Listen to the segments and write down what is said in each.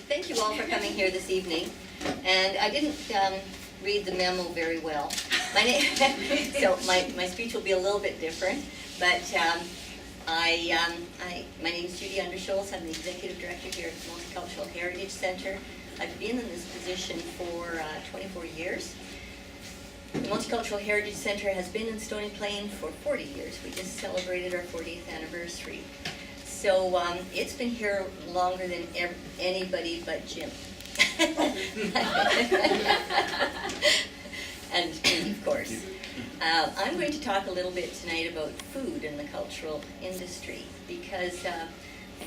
thank you all for coming here this evening. And I didn't read the memo very well. So my speech will be a little bit different, but my name is Judy Unterschultz. I'm the Executive Director here at the Multicultural Heritage Center. I've been in this position for 24 years. The Multicultural Heritage Center has been in Stony Plain for 40 years. We just celebrated our 40th anniversary. So it's been here longer than anybody but Jim. And me, of course. I'm going to talk a little bit tonight about food in the cultural industry, because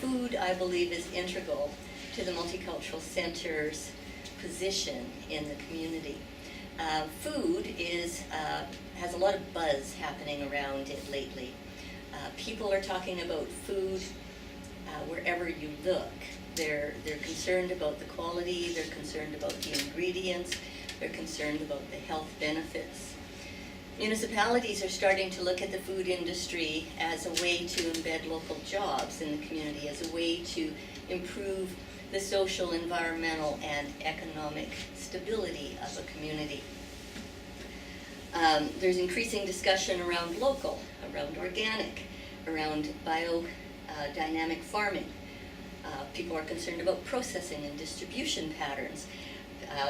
food, I believe, is integral to the Multicultural Center's position in the community. Food has a lot of buzz happening around it lately. People are talking about food wherever you look. They're concerned about the quality, they're concerned about the ingredients, they're concerned about the health benefits. Municipalities are starting to look at the food industry as a way to embed local jobs in the community, as a way to improve the social, environmental, and economic stability of a community. There's increasing discussion around local, around organic, around biodynamic farming. People are concerned about processing and distribution patterns.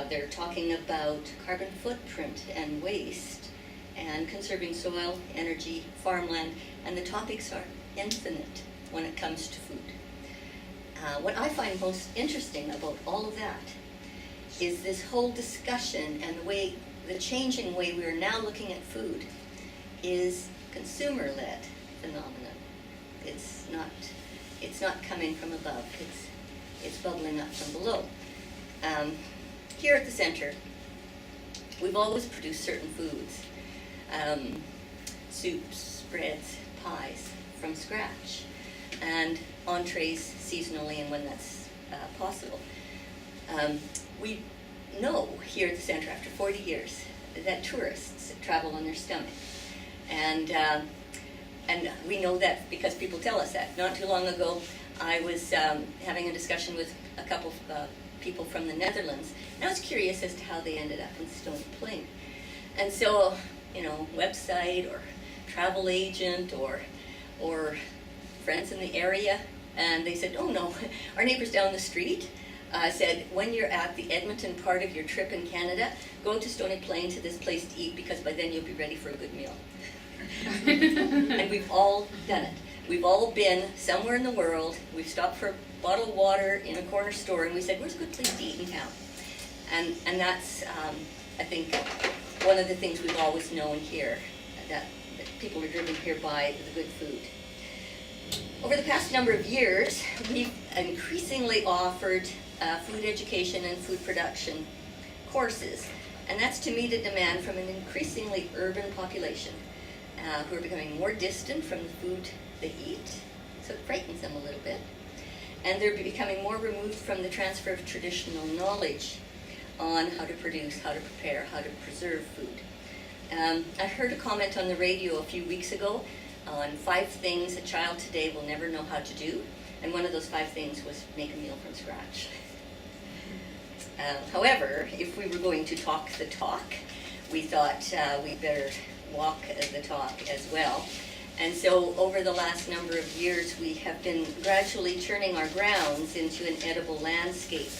They're talking about carbon footprint and waste, and conserving soil, energy, farmland, and the topics are infinite when it comes to food. What I find most interesting about all of that is this whole discussion and the changing way we are now looking at food is consumer-led phenomenon. It's not coming from above. It's bubbling up from below. Here at the center, we've always produced certain foods, soups, breads, pies from scratch, and entrees seasonally and when that's possible. We know here at the center, after 40 years, that tourists travel on their stomach, and we know that because people tell us that. Not too long ago, I was having a discussion with a couple of people from the Netherlands, and I was curious as to how they ended up in Stony Plain. And so, website or travel agent or friends in the area, and they said, oh no, our neighbors down the street said, when you're at the Edmonton part of your trip in Canada, go to Stony Plain to this place to eat, because by then you'll be ready for a good meal. And we've all done it. We've all been somewhere in the world. We've stopped for a bottle of water in a corner store, and we said, where's a good place to eat in town? And that's, I think, one of the things we've always known here, that people are driven here by the good food. Over the past number of years, we've increasingly offered food education and food production courses, and that's to meet a demand from an increasingly urban population who are becoming more distant from the food they eat, so it frightens them a little bit, and they're becoming more removed from the transfer of traditional knowledge on how to produce, how to prepare, how to preserve food. I heard a comment on the radio a few weeks ago on 5 things a child today will never know how to do, and one of those 5 things was make a meal from scratch. However, if we were going to talk the talk, we thought we'd better walk the talk as well. And so over the last number of years, we have been gradually turning our grounds into an edible landscape.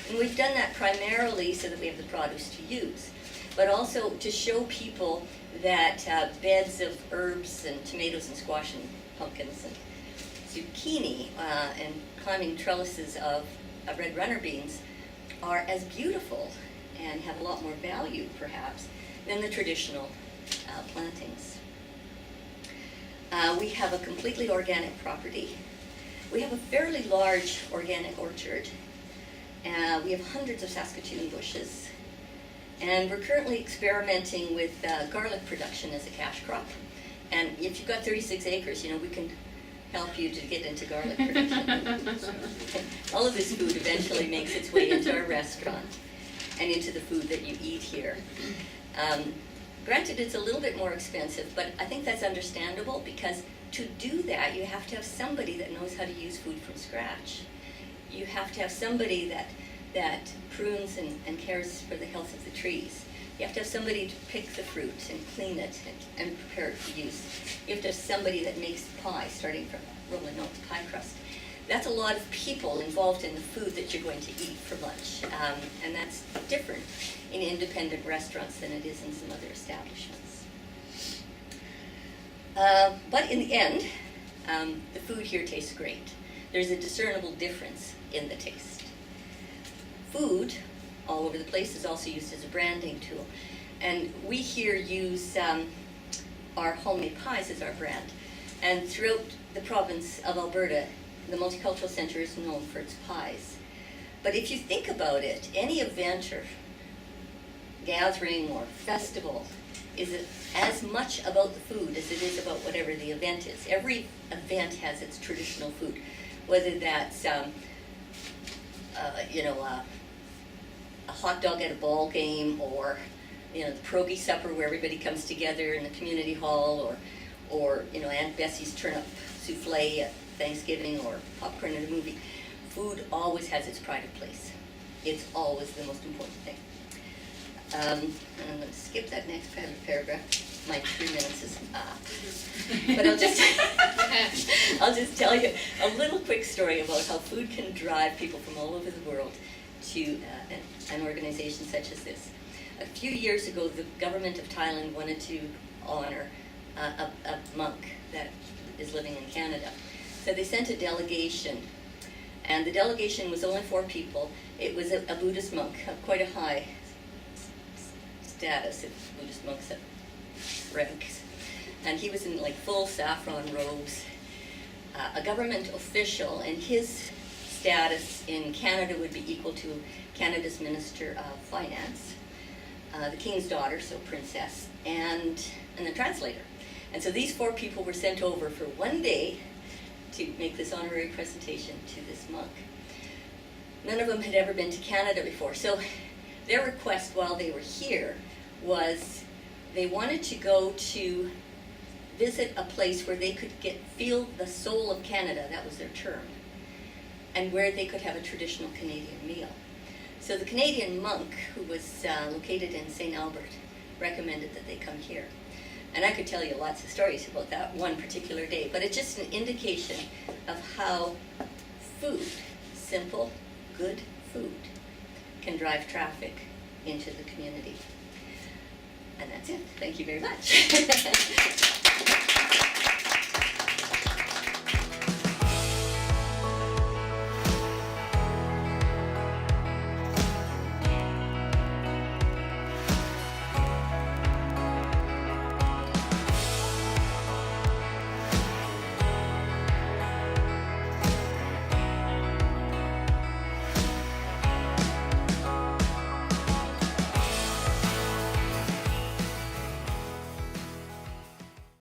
And we've done that primarily so that we have the produce to use, but also to show people that beds of herbs and tomatoes and squash and pumpkins and zucchini and climbing trellises of red runner beans are as beautiful and have a lot more value, perhaps, than the traditional plantings. We have a completely organic property. We have a fairly large organic orchard. We have hundreds of Saskatoon bushes. And we're currently experimenting with garlic production as a cash crop. And if you've got 36 acres, we can help you to get into garlic production. All of this food eventually makes its way into our restaurant and into the food that you eat here. Granted, it's a little bit more expensive, but I think that's understandable, because to do that, you have to have somebody that knows how to use food from scratch. you have to have somebody that prunes and cares for the health of the trees. You have to have somebody to pick the fruit and clean it and prepare it for use. You have to have somebody that makes pie, starting from rolling out the pie crust. That's a lot of people involved in the food that you're going to eat for lunch, and that's different in independent restaurants than it is in some other establishments. But in the end, the food here tastes great. There's a discernible difference in the taste. Food all over the place is also used as a branding tool. And we here use our homemade pies as our brand. And throughout the province of Alberta, the Multicultural Centre is known for its pies. But if you think about it, any event or gathering or festival is as much about the food as it is about whatever the event is. Every event has its traditional food, whether that's a hot dog at a ball game, or the pierogi supper where everybody comes together in the community hall, or Aunt Bessie's turnip souffle at Thanksgiving, or popcorn at a movie. Food always has its pride of place. It's always the most important thing. And I'm going to skip that next paragraph. My 3 minutes is up. But I'll just tell you a little quick story about how food can drive people from all over the world to an organization such as this. A few years ago, the government of Thailand wanted to honor a monk that is living in Canada. So they sent a delegation, and the delegation was only 4 people. It was a Buddhist monk of quite a high status, if Buddhist monks have ranks. And he was in full saffron robes. A government official, and his status in Canada would be equal to Canada's Minister of Finance, the King's daughter, so princess, and the translator. And so these 4 people were sent over for 1 day to make this honorary presentation to this monk. None of them had ever been to Canada before, so their request while they were here was they wanted to go to visit a place where they could feel the soul of Canada, that was their term, and where they could have a traditional Canadian meal. So the Canadian monk, who was located in St. Albert, recommended that they come here. And I could tell you lots of stories about that one particular day, but it's just an indication of how food, simple, good food, can drive traffic into the community. And that's it. Thank you very much.